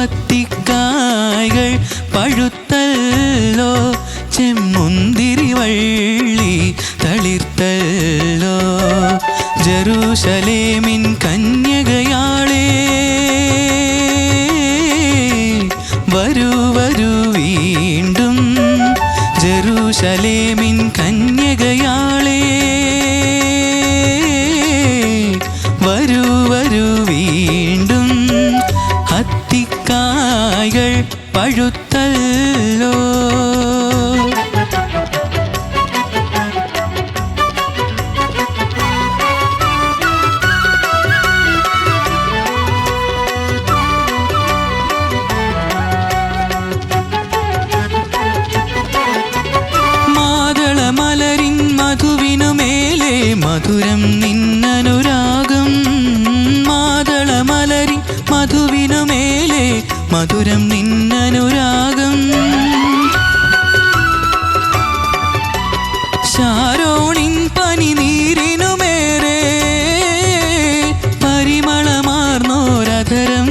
അത്തിക്കായ്കൾ പഴുത്തല്ലോ, ചെമ്മുന്തിരി വള്ളി തളിർത്തല്ലോ. ജെറൂശലേമിൻ കന്യകയാളേ വരൂ വരൂ വീണ്ടും. ജെറൂശലേമിൻ കന്യകയാളേ വരൂ വരൂ വീണ്ടും. അത്തിക്കായ്കൾ പഴുത്തല്ലോ. മാതളമലരിൻ മധുവിനുമേലെ മധുരം നിന്നനുരാഗം. മാതളമലരിൻ മധുവിനുമേലെ മധുരം നിന്നനുരാഗം. ശാരോണിൻ പനിനീരിനുമേറെ പരിമളമാർന്നോരധരം.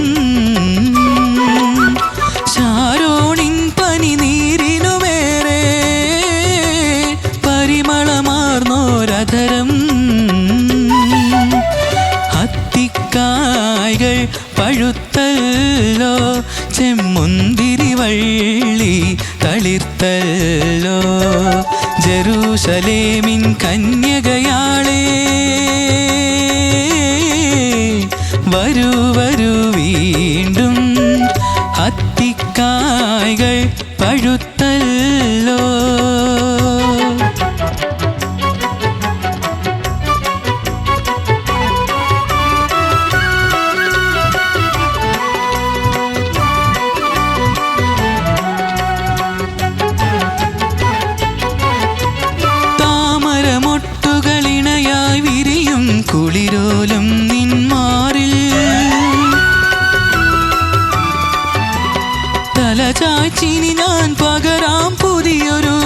ശാരോണിൻ പനിനീരിനുമേറെ പരിമളമാർന്നോരധരം. അത്തിക്കായ്കൾ പഴുത്തല്ലോ, ചെമ്മുന്തിരി വള്ളി തളിർത്തല്ലോ. ജെറൂശലേമിൻ കന്യകയാളേ വരൂ വരൂ വീണ്ടും. അത്തിക്കായ്കൾ പഴുത്തല്ലോ. താമരമൊട്ടുകളിണയായി വിരിയും കുളിരോലം നിന്മാറിൽ. തലചായ്ച്ചിനി ഞാൻ പകരാം പുതിയൊരു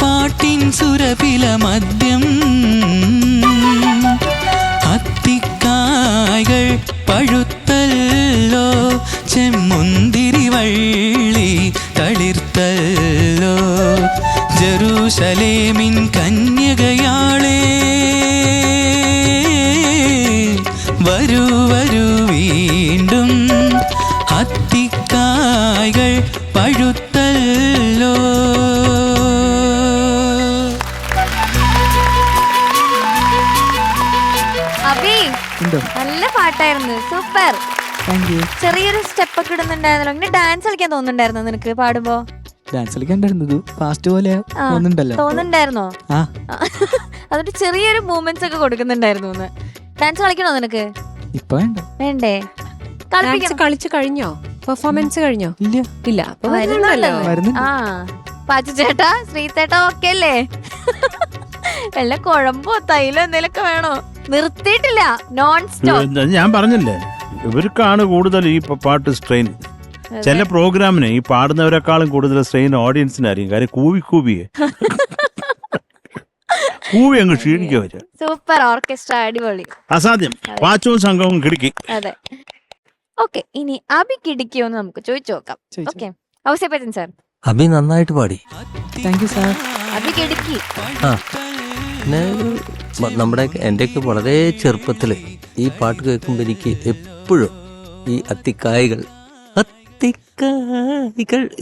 പാട്ടിൻ സുരപില മദ്യം. അത്തിക്കായ്കൾ പഴുത്തല്ലോ, ചെമ്മുന്തിരി വള്ളി തളിർത്തല്ലോ. ജെറൂശലേമിൻ കന്യകയാളേ വരൂ വരൂ വീണ്ടും. അത്തിക്കായ്കൾ പഴുത്തല്ലോ. അബി, നല്ല പാട്ടായിരുന്നു, സൂപ്പർ. ചെറിയൊരു സ്റ്റെപ്പ് ഒക്കെ ഇടുന്നുണ്ടായിരുന്നല്ലോ. ഇങ്ങനെ ഡാൻസ് കളിക്കാൻ തോന്നുന്നുണ്ടായിരുന്നു നിനക്ക് പാടുമ്പോ? ഡാൻസ് കളിക്കാണ്ടായിരുന്നു, ഫാസ്റ്റ് പോലെ തോന്നുന്നുണ്ടായിരുന്നോ? അതുകൊണ്ട് ചെറിയൊരു മൂവ്മെന്റ്സ് ഒക്കെ കൊടുക്കുന്നുണ്ടായിരുന്നു. ഡാൻസ് കളിക്കണോ നിനക്ക്? ഇപ്പൊ വേണ്ടേ? കളിച്ചു കഴിഞ്ഞോ? പെർഫോമൻസ് കഴിഞ്ഞോ? ഇല്ല. ആ പാച്ചു ചേട്ടാ, ശ്രീതേട്ടാ ഒക്കെ അല്ലേ? വല്ല കുഴമ്പോ തൈലോ എന്തെങ്കിലുമൊക്കെ വേണോ? നിർത്തിയിട്ടില്ല, നോൺ സ്റ്റോപ്പ്. ഞാൻ പറഞ്ഞില്ലേ, ഇവർക്കാണ് കൂടുതൽ ഈ പാട്ട് സ്ട്രെയിൻ. ചില പ്രോഗ്രാമിന് ഈ പാടുന്നവരെക്കാളും കൂടുതൽ സ്ട്രെയിൻ ഓഡിയൻസിനായിരിക്കും. കാര്യം കൂവി കൂവി അങ്ങ് ക്ഷീണിക്കുക. സൂപ്പർ ഓർക്കസ്ട്ര, അടിപൊളി, അസാധ്യം. പാച്ചവും സംഘവും കിടക്കി. അതെ. ഓക്കെ, ഇനി അബി കിടക്കിയോന്ന് നമുക്ക് ചോദിച്ചു നോക്കാം. Okay, Ouseppachan sir. അബി നന്നായിട്ട് പാടി. അബി കിടക്കി. പിന്നെ എൻ്റെയൊക്കെ വളരെ ചെറുപ്പത്തില് ഈ പാട്ട് കേൾക്കുമ്പോൾ എനിക്ക് എപ്പോഴും ഈ അത്തിക്കായ്കൾ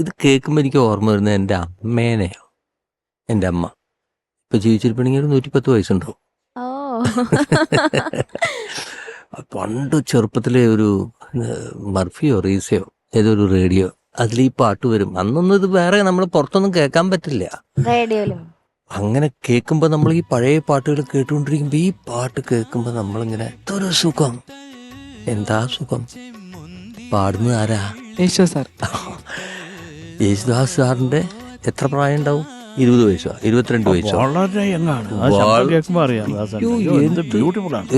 ഇത് കേൾക്കുമ്പോൾ എനിക്ക് ഓർമ്മ വരുന്നത് എൻ്റെ അമ്മേനെയോ. എൻ്റെ അമ്മ ഇപ്പൊ ജീവിച്ചിരിപ്പണെങ്കിൽ 110 വയസ്സുണ്ടാവും. പണ്ട് ചെറുപ്പത്തിലെ ഒരു മർഫിയോ റീസയോ ഏതൊരു റേഡിയോ, അതിൽ ഈ പാട്ട് വരും. അന്നൊന്നും ഇത് വേറെ നമ്മൾ പുറത്തൊന്നും കേൾക്കാൻ പറ്റില്ല. അങ്ങനെ കേൾക്കുമ്പോൾ നമ്മൾ ഈ പഴയ പാട്ടുകൾ കേട്ടുകൊണ്ടിരിക്കുമ്പോൾ ഈ പാട്ട് കേൾക്കുമ്പോൾ നമ്മളിങ്ങനെ എന്തൊരു സുഖം, എന്താ സുഖം. പാടുന്നത് ആരാ? യേശുദാസ് സാറിന്റെ എത്ര പ്രായം ഉണ്ടാവും? 20 വയസ്സോ 22 വയസ്സോ?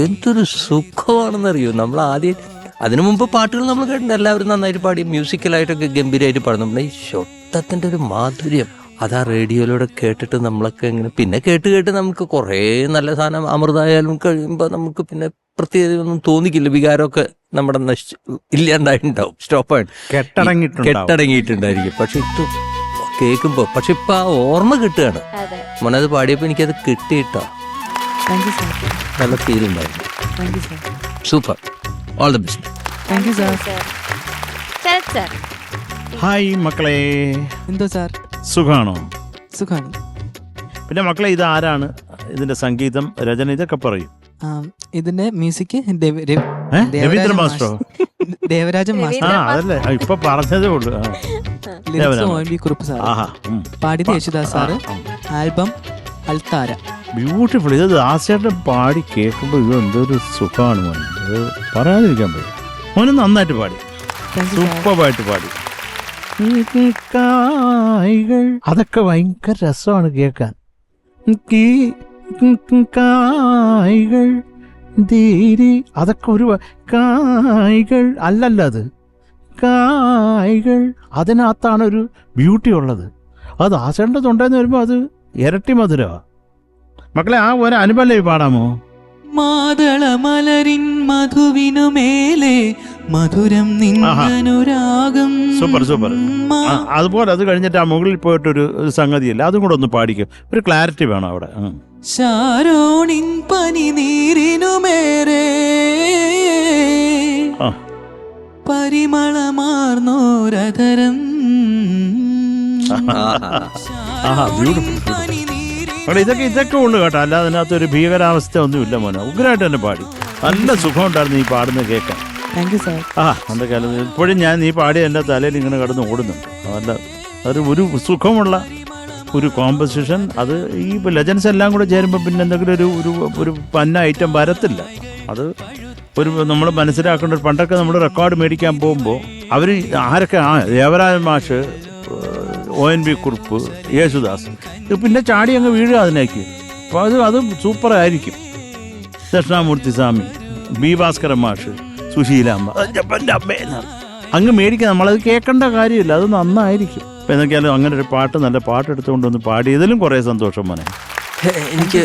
എന്തൊരു സുഖമാണെന്നറിയോ. നമ്മൾ ആദ്യം അതിനു മുമ്പ് പാട്ടുകൾ നമ്മൾ കേട്ടിട്ടുണ്ട്, എല്ലാവരും നന്നായിട്ട് പാടി മ്യൂസിക്കലായിട്ടൊക്കെ ഗംഭീരമായിട്ട് പാടുന്നു. ഈ ശബ്ദത്തിന്റെ ഒരു മാധുര്യം അതാ റേഡിയോയിലൂടെ കേട്ടിട്ട് നമ്മളൊക്കെ ഇങ്ങനെ പിന്നെ കേട്ട് നമുക്ക് കുറേ നല്ല സാധനം അമൃതായാലും കഴിയുമ്പോൾ നമുക്ക് പിന്നെ പ്രത്യേകത ഒന്നും തോന്നിക്കില്ല, വികാരമൊക്കെ നമ്മുടെ ഇല്ലാണ്ടായിട്ടുണ്ടാവും, സ്റ്റോപ്പായിട്ട് കെട്ടടങ്ങിയിട്ടുണ്ടായിരിക്കും. പക്ഷെ ഇത് കേൾക്കുമ്പോൾ പക്ഷെ ഇപ്പൊ ആ ഓർമ്മ കിട്ടുകയാണ്. അതെ. മോനത് പാടിയപ്പോൾ എനിക്കത് കിട്ടിയിട്ടോ, താങ്ക് യു സാർ. നല്ല ഫീൽ ഉണ്ടായിരുന്നു. Thank you sir. Super, all the best. Thank you sir. Sarath sir. Hi മക്കളെ, എന്തോ സാർ? സുഖാണോ? സുഖാണ്. പിന്നെ മക്കളെ, ഇത് ആരാണ്? ഇതിന്റെ സംഗീതം, രചന, ഇതൊക്കെ പറയും. ഇതിന്റെ മ്യൂസിക് രവീന്ദ്ര മാസ്റ്ററോ? ദേവരാജൻ മാസ്റ്റർ. അതല്ലേ ഇപ്പൊ പറഞ്ഞതേ ഉള്ളൂ. Lyrics OMV Kurup sir. പാടിയത് യേശുദാസ് സാറ്. ആൽബം അൽത്താര. ബ്യൂട്ടിഫുൾ. ഇത് ദാസേട്ടൻ പാടി കേൾക്കുമ്പോൾ ഇത് എന്തൊരു സുഖമാണ് മോനെ, അത് പറയാതിരിക്കാൻ പറ്റും. മോന് നന്നായിട്ട് പാടി, സൂപ്പറായിട്ട് പാടി. കായ്കൾ അതൊക്കെ ഭയങ്കര രസമാണ് കേൾക്കാൻ. കായ്കൾ ധീരി അതൊക്കെ ഒരു കായ്കൾ അല്ലല്ല, അത് കായ്കൾ അതിനകത്താണ് ഒരു ബ്യൂട്ടി ഉള്ളത്. അത് ദാസേട്ടൻ്റെ തൊണ്ടേന്ന് വരുമ്പോൾ അത് ഇരട്ടി മധുരമാണ്. മക്കളെ, ആ ഒരു അനുപല്ലവി പാടാമോ? മാതളമലരിൻ മധുവിനുമേലെ മധുരം നിന്നനുരാഗം. Super super. അതുപോലെ അത് കഴിഞ്ഞിട്ട് ആ മുകളിൽ പോയിട്ടൊരു സംഗതിയില്ല, അതും കൂടെ ഒന്ന് പാടിക്കും. ഒരു ക്ലാരിറ്റി വേണം അവിടെ. ശാരോണിൻ പനി നീരിനുമേരെ പരിമളമാർന്നോരധരം. ഇതൊക്കെ ഉള്ളു കേട്ടോ, അല്ലാതെ അതിനകത്തൊരു ഭീകരാവസ്ഥ ഒന്നുമില്ല മോനെ. ഉഗ്രായിട്ട് തന്നെ പാടി, നല്ല സുഖം ഉണ്ടായിരുന്നു ഈ പാടുന്നത് കേൾക്കാൻ. Thank you sir. എൻ്റെ കാലം ഇപ്പോഴും ഞാൻ നീ പാടി എൻ്റെ തലയിൽ ഇങ്ങനെ കിടന്ന് ഓടുന്നുണ്ട്. നല്ല ഒരു സുഖമുള്ള ഒരു കോമ്പസിഷൻ. അത് ഈ ലെജൻസ് എല്ലാം കൂടെ ചേരുമ്പോൾ പിന്നെ എന്തെങ്കിലും ഒരു പന്ന ഐറ്റം വരത്തില്ല. അത് ഒരു നമ്മൾ മനസ്സിലാക്കേണ്ട. പണ്ടൊക്കെ നമ്മൾ റെക്കോർഡ് മേടിക്കാൻ പോകുമ്പോൾ അവർ ആരൊക്കെ ദേവരാജൻ മാഷ്, ONV കുറുപ്പ്, യേശുദാസ്, പിന്നെ ചാടി അങ്ങ് വീഴുക അതിനേക്ക്. അപ്പോൾ അത് സൂപ്പറായിരിക്കും. ദക്ഷിണാമൂർത്തി സ്വാമി, ബി ഭാസ്കരൻ മാഷ്, സുശീലാമ്മ, അങ്ങ് മേടിക്കുക. നമ്മളത് കേൾക്കേണ്ട കാര്യമില്ല, അത് നന്നായിരിക്കും. അപ്പം എന്തൊക്കെയാലും അങ്ങനെ ഒരു പാട്ട്, നല്ല പാട്ട് എടുത്തുകൊണ്ടൊന്ന് പാടിയതിലും കുറേ സന്തോഷം മോനെ. എനിക്ക്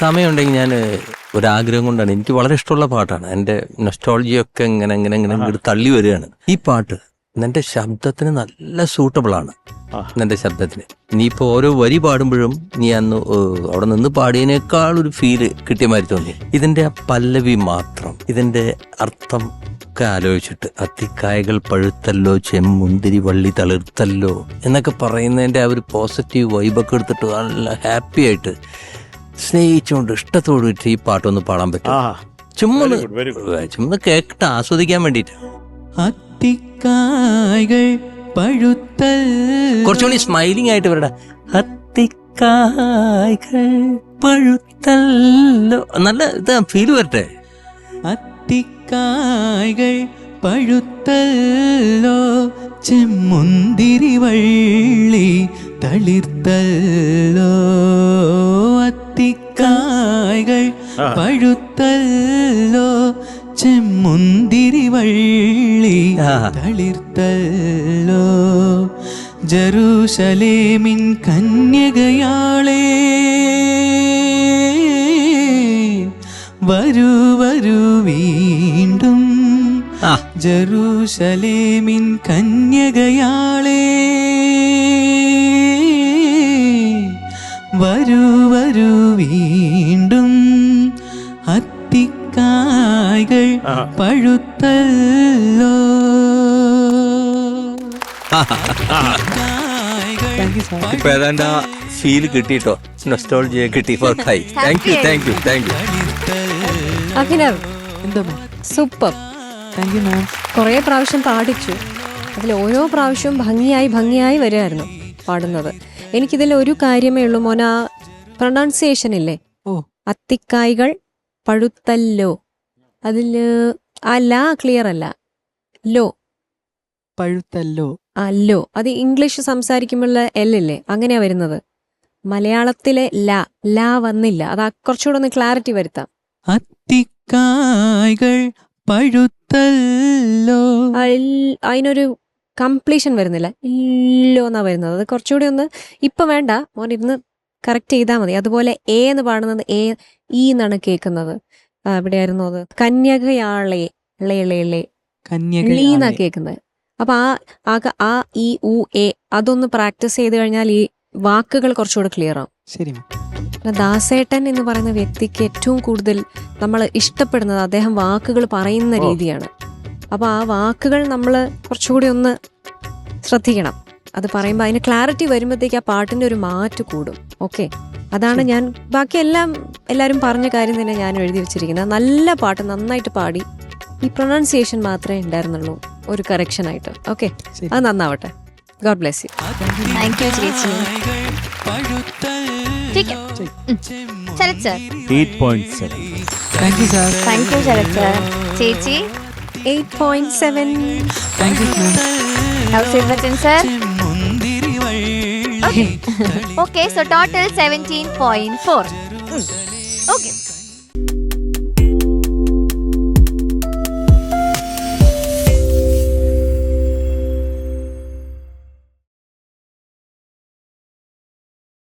സമയമുണ്ടെങ്കിൽ ഞാൻ ഒരാഗ്രഹം കൊണ്ടാണ്, എനിക്ക് വളരെ ഇഷ്ടമുള്ള പാട്ടാണ്. എൻ്റെ നൊസ്റ്റാൾജിയൊക്കെ ഇങ്ങനെ ഇങ്ങോട്ട് തള്ളി വരികയാണ്. ഈ പാട്ട് എൻ്റെ ശബ്ദത്തിന് നല്ല സൂട്ടബിൾ ആണ്. എൻ്റെ ശബ്ദത്തിന് ഇനിയിപ്പോൾ ഓരോ വരി പാടുമ്പോഴും നീ അന്ന് അവിടെ നിന്ന് പാടിയതിനേക്കാൾ ഒരു ഫീല് കിട്ടിയ മാതിരി തോന്നി. ഇതിൻ്റെ ആ പല്ലവി മാത്രം, ഇതിൻ്റെ അർത്ഥം ഒക്കെ ആലോചിച്ചിട്ട്, അത്തിക്കായകൾ പഴുത്തല്ലോ, ചെമ്മുന്തിരി വള്ളി തളിർത്തല്ലോ എന്നൊക്കെ പറയുന്നതിൻ്റെ ആ ഒരു പോസിറ്റീവ് വൈബൊക്കെ എടുത്തിട്ട് നല്ല ഹാപ്പി ആയിട്ട് സ്നേഹിച്ചുകൊണ്ട് ഇഷ്ടത്തോട് കൂടി ഈ പാട്ടൊന്ന് പാടാൻ പറ്റും. ചുമ്മാ കേട്ട് ആസ്വദിക്കാൻ വേണ്ടിയിട്ട്. അത്തിക്കായകൾ പഴുത്തൽ, കുറച്ചുകൂടി സ്മൈലിംഗ് ആയിട്ട് വരട്ടെ. അത്തിക്കായകൾ പഴുത്തല്ലോ, നല്ല ഇതാ ഫീല് വരട്ടെ. അത്തിക്കായകൾ പഴുത്തല്ലോ, ചെമ്മുന്തിരി വള്ളി തളിർത്തല്ലോ. അത്തിക്കായകൾ പഴുത്തല്ലോ, ചെമ്മുന്തിരി വള്ളി തളിർത്തല്ലോ. ജെറൂശലേമിൻ കന്യകയാളേ, വരൂ വരൂ വീണ്ടും. ജെറൂശലേമിൻ കന്യകയാളേ, വരൂ വരൂ വീണ്ടും. അത്തിക്കായകൾ പഴുത്തല്ലോ. ഇപ്പൊ ഏതാണ്ട് ആ ഫീല് കിട്ടിട്ടോ, നൊസ്റ്റാൾജിയ കിട്ടി. Thank you. അഭിനവ്, എന്താ? സൂപ്പർ. Thank you ma'am. കുറേ പ്രാവശ്യം പാടിച്ചു. അതിൽ ഓരോ പ്രാവശ്യവും ഭംഗിയായി വരുമായിരുന്നു പാടുന്നത്. എനിക്കിതിൽ ഒരു കാര്യമേ ഉള്ളൂ മോന, പ്രൊനൗൺസിയേഷൻ ഇല്ലേ? അത്തിക്കായ്കൾ പഴുത്തല്ലോ, അതില് ആ ലാ ക്ലിയർ അല്ല. ലോ, പഴുത്തല്ലോ. ലോ, അത് ഇംഗ്ലീഷ് സംസാരിക്കുമ്പോഴുള്ള എല്ലേ, അങ്ങനെയാ വരുന്നത്. മലയാളത്തിലെ ലാ വന്നില്ല. അത് കുറച്ചുകൂടെ ഒന്ന് ക്ലാരിറ്റി വരുത്താം. അത്തിക്കായ്കൾ പഴുത്തല്ലോ, അതിനൊരു കംപ്ലീഷൻ വരുന്നില്ല, ഇല്ലോ എന്നാ വരുന്നത്. അത് കുറച്ചുകൂടി ഒന്ന് ഇപ്പൊ വേണ്ട മോൻ, ഇരുന്ന് കറക്റ്റ് ചെയ്താൽ മതി. അതുപോലെ എ എന്ന് പാടുന്നത് എ, ഈ എന്നാണ് കേൾക്കുന്നത്. എവിടെയായിരുന്നു അത്? കന്യകയാളെ, ലീന്നാ കേൾക്കുന്നത്. അപ്പൊ ആ ഈ ഉ എ അതൊന്ന് പ്രാക്ടീസ് ചെയ്ത് കഴിഞ്ഞാൽ ഈ വാക്കുകൾ കുറച്ചുകൂടെ ക്ലിയർ ആവും. ശരി. ദാസേട്ടൻ എന്ന് പറയുന്ന വ്യക്തിക്ക് ഏറ്റവും കൂടുതൽ നമ്മൾ ഇഷ്ടപ്പെടുന്നത് അദ്ദേഹം വാക്കുകൾ പറയുന്ന രീതിയാണ്. അപ്പൊ ആ വാക്കുകൾ നമ്മൾ കുറച്ചുകൂടി ഒന്ന് ശ്രദ്ധിക്കണം. അത് പറയുമ്പോൾ അതിന് ക്ലാരിറ്റി വരുമ്പോഴത്തേക്ക് ആ പാട്ടിന്റെ ഒരു മാറ്റ് കൂടും. ഓക്കെ, അതാണ് ഞാൻ ബാക്കി എല്ലാവരും പറഞ്ഞ കാര്യം തന്നെ ഞാൻ എഴുതി വെച്ചിരിക്കുന്നത്. നല്ല പാട്ട്, നന്നായിട്ട് പാടി. ഈ പ്രൊനൗൺസിയേഷൻ മാത്രമേ ഉണ്ടായിരുന്നുള്ളൂ ഒരു കറക്ഷൻ ആയിട്ട്. ഓക്കെ, അത് നന്നാവട്ടെ. God bless you. Thank you ചേച്ചി. Sarath sir 8.7. Thank you sir. Thank you Sarath sir. ചേച്ചി 8.7. Thank you Bachchan sir. Okay, so total 17.4. Okay.